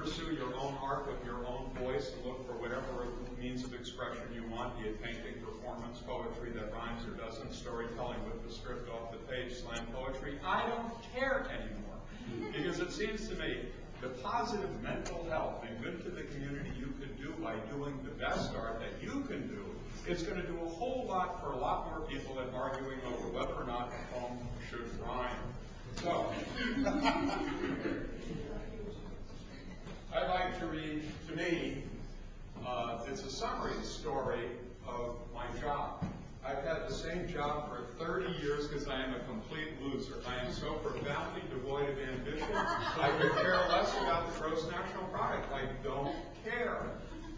pursue your own art with your own voice and look for whatever means of expression you want, be it painting, performance, poetry that rhymes or doesn't, storytelling with the script off the page, slam poetry. I don't care anymore. Because it seems to me the positive mental health and good to the community you could do by doing the best art that you can do is going to do a whole lot for a lot more people than arguing over whether or not a poem should rhyme. So, I'd like to read, to me, it's a summary story of my job. I've had the same job for 30 years because I am a complete loser. I am so profoundly devoid of ambition, I could care less about the gross national product. I don't care.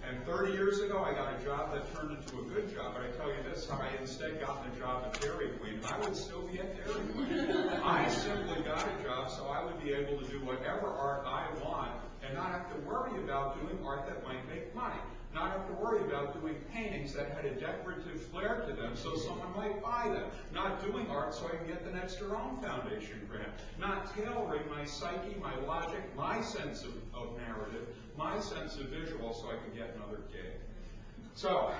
And 30 years ago, I got a job that turned into a good job. But I tell you this, had I instead gotten a job at Dairy Queen, I would still be at Dairy Queen. I simply got a job so I would be able to do whatever art I want and not have to worry about doing art that might make money. Not have to worry about doing paintings that had a decorative flair to them so someone might buy them. Not doing art so I can get the next Jerome Foundation grant. Not tailoring my psyche, my logic, my sense of narrative, my sense of visual so I can get another gig. So,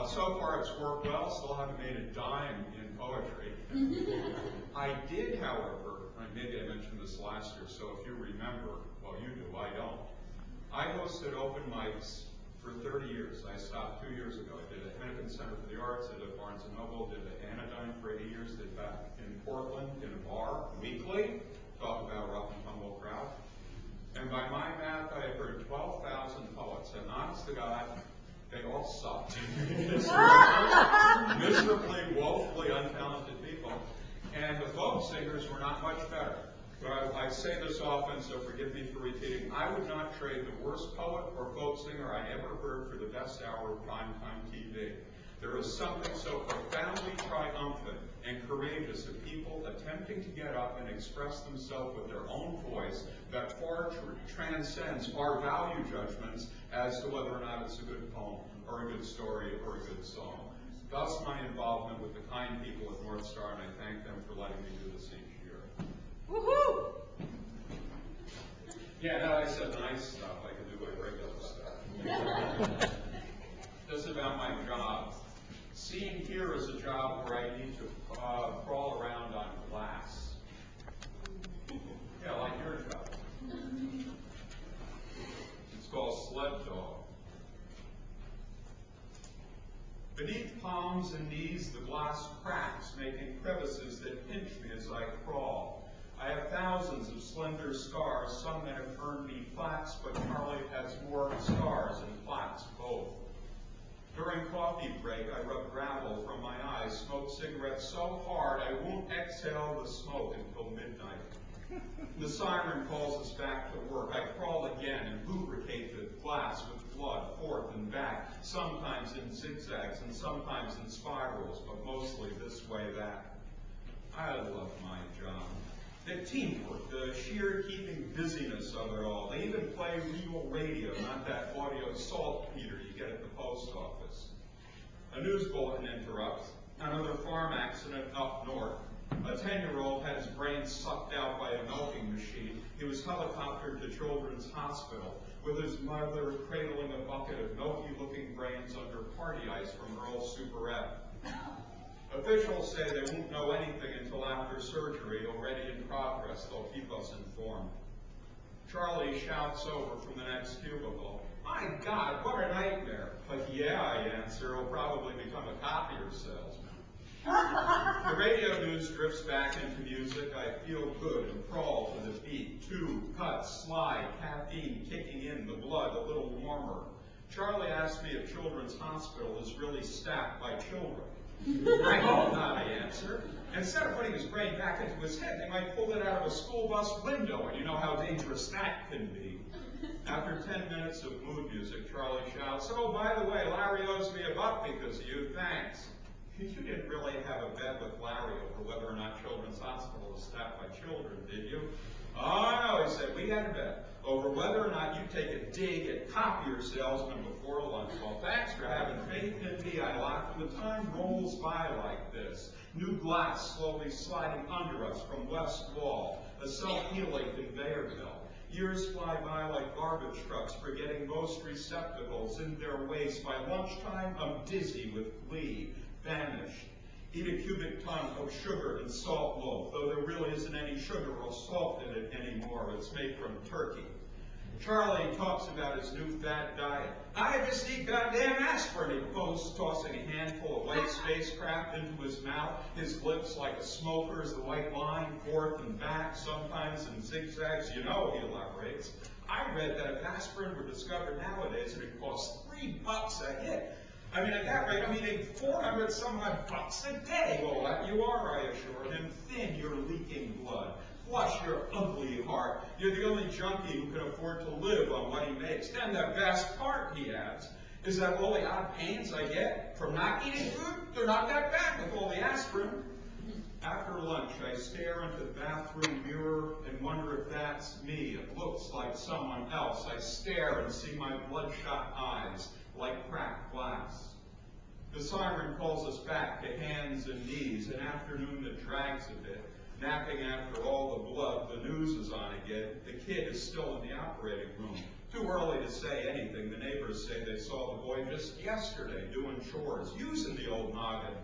so far it's worked well. Still haven't made a dime in poetry. I did, however, maybe I mentioned this last year, so if you remember, well you do, I don't. I hosted open mics for 30 years. I stopped 2 years ago. I did at Hennepin Center for the Arts, I did at Barnes & Noble, did at Anodyne for 8 years, did back in Portland in a bar weekly, talk about a rough and tumble crowd. And by my math, I have heard 12,000 poets, and honest to God, they all sucked. Miserably, woefully untalented people. And the folk singers were not much better. But I say this often, so forgive me for repeating. I would not trade the worst poet or folk singer I ever heard for the best hour of primetime TV. There is something so profoundly triumphant and courageous of people attempting to get up and express themselves with their own voice that far transcends our value judgments as to whether or not it's a good poem or a good story or a good song. Thus my involvement with the kind people at North Star, and I thank them for letting me do this each year. Woohoo! Yeah, now I said nice stuff. I can do my regular stuff. This is about my job. Seeing here is a job where I need to crawl around on glass. Yeah, like your job. It's called sled dog. Beneath palms and knees, the glass cracks, making crevices that pinch me as I crawl. I have thousands of slender scars, some that have earned me plaques, but Charlie has more scars and plaques both. During coffee break, I rub gravel from my eyes, smoke cigarettes so hard I won't exhale the smoke until midnight. The siren calls us back to work. I crawl again and lubricate the glass with blood, forth and back, sometimes in zigzags and sometimes in spirals, but mostly this way, that. I love my job. The teamwork, the sheer keeping busyness of it all. They even play real radio, not that audio saltpeter you get at the post office. A news bulletin interrupts. Another farm accident up north. A 10-year-old had his brain sucked out by a milking machine. He was helicoptered to Children's Hospital with his mother cradling a bucket of milky-looking brains under party ice from Earl's Superette. Officials say they won't know anything until after surgery, already in progress. They'll keep us informed. Charlie shouts over from the next cubicle, "My God, what a nightmare." But yeah, I answer, he'll probably become a copier salesman. The radio news drifts back into music. I feel good and crawl to the beat. Tube, cut, slide, caffeine kicking in, the blood a little warmer. Charlie asked me if Children's Hospital is really staffed by children. I hope not, I answer. Instead of putting his brain back into his head, they might pull it out of a school bus window, and you know how dangerous that can be. After 10 minutes of mood music, Charlie shouts, "Oh, by the way, Larry owes me $1 because of you, thanks." You didn't really have a bet with Larry over whether or not Children's Hospital is staffed by children, did you? "Oh, no," he said, "we had a bet over whether or not you take a dig at copier salesmen before lunch." Well, thanks for having faith in me, I laughed, and the time rolls by like this. New glass slowly sliding under us from west wall, a self-healing conveyor belt. Years fly by like garbage trucks, forgetting most receptacles in their waste. By lunchtime, I'm dizzy with glee, famished. Eat a cubic ton of sugar and salt loaf, though there really isn't any sugar or salt in it anymore. It's made from turkey. Charlie talks about his new fat diet. I just eat goddamn aspirin, he boasts, tossing a handful of white spacecraft into his mouth, his lips like a smoker's, the white line forth and back, sometimes in zigzags. You know, he elaborates, I read that if aspirin were discovered nowadays, it would cost $3 a hit. I mean, at that rate, I'm eating 400 some odd bucks a day. Well, that you are, I assure him. Thin, you're leaking blood. Flush your ugly heart. You're the only junkie who can afford to live on what he makes. And the best part, he adds, is that all the odd pains I get from not eating food, they're not that bad with all the aspirin. After lunch, I stare into the bathroom mirror and wonder if that's me. It looks like someone else. I stare and see my bloodshot eyes like cracked glass. The siren calls us back to hands and knees, an afternoon that drags a bit. Napping after all the blood, the news is on again. The kid is still in the operating room. Too early to say anything. The neighbors say they saw the boy just yesterday doing chores, using the old noggin.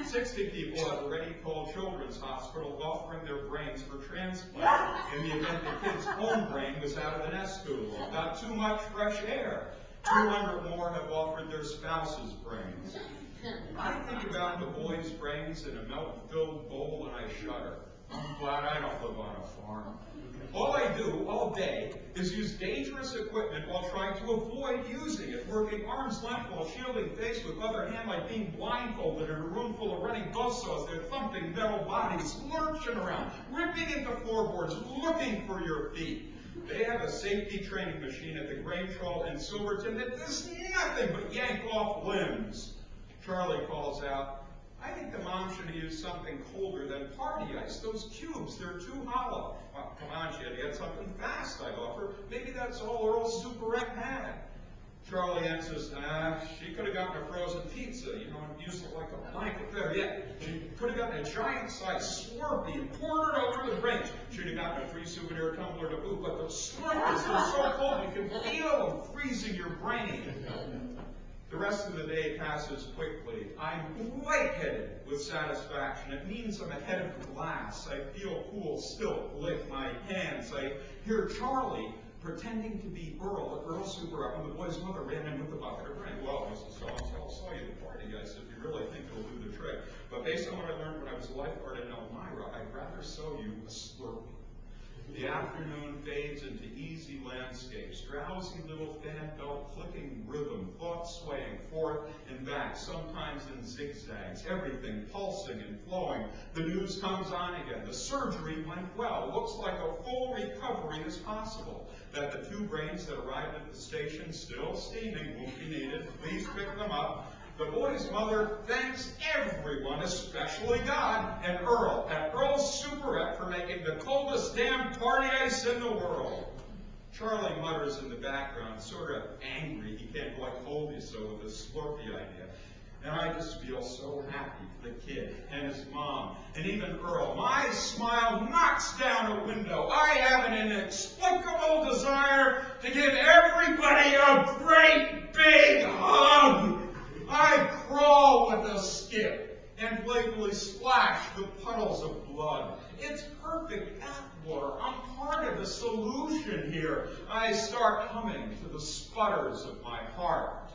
60 people have already called Children's Hospital offering their brains for transplant in the event the kid's own brain was out of the nest too long. Got too much fresh air. 200 more have offered their spouse's brains. I think about the boy's brains in a milk-filled bowl and I shudder. I'm glad I don't live on a farm. All I do all day is use dangerous equipment while trying to avoid using it, working arm's length while shielding face with other hand like being blindfolded in a room full of running buzzsaws, their thumping metal bodies lurching around, ripping into floorboards, looking for your feet. They have a safety training machine at the Grange in Silverton that does nothing but yank off limbs. Charlie calls out, I think the mom should have used something colder than party ice. Those cubes, they're too hollow. Well, come on, she had to get something fast, I offer. Maybe that's all Earl Superette had. Charlie answers, she could have gotten a frozen pizza, you know, and used it like a blanket there. Yeah, she could have gotten a giant-sized Slurpee and poured it over the range. She'd have gotten a free souvenir tumbler to boot, but the Slurpees are so cold you can feel them freezing your brain. The rest of the day passes quickly. I'm lightheaded with satisfaction. It means I'm ahead of the glass. I feel cool still lick my hands. I hear Charlie pretending to be Earl at Earl Super when the boy's mother ran in with a bucket of rain. Well, Mrs. So-and-so saw you at the party, I said, if you really think it'll do the trick. But based on what I learned when I was a lifeguard in Elmira, I'd rather sew you a Slurpee. The afternoon fades into easy landscapes, drowsy little fan belt clicking rhythm, thoughts swaying forth and back, sometimes in zigzags, everything pulsing and flowing. The news comes on again. The surgery went well. Looks like a full recovery is possible. That the 2 brains that arrived at the station still steaming won't be needed. Please pick them up. The boy's mother thanks everyone, especially God and Earl at Earl Superette for making the coldest damn party ice in the world. Charlie mutters in the background, sort of angry he can't go like hold you so with this Slurpee idea. And I just feel so happy for the kid and his mom and even Earl. My smile knocks down a window. I have an inexplicable desire to give everybody a great big hug. I crawl with a skip and playfully splash with puddles of blood. It's perfect bathwater. I'm part of the solution here. I start humming to the sputters of my heart.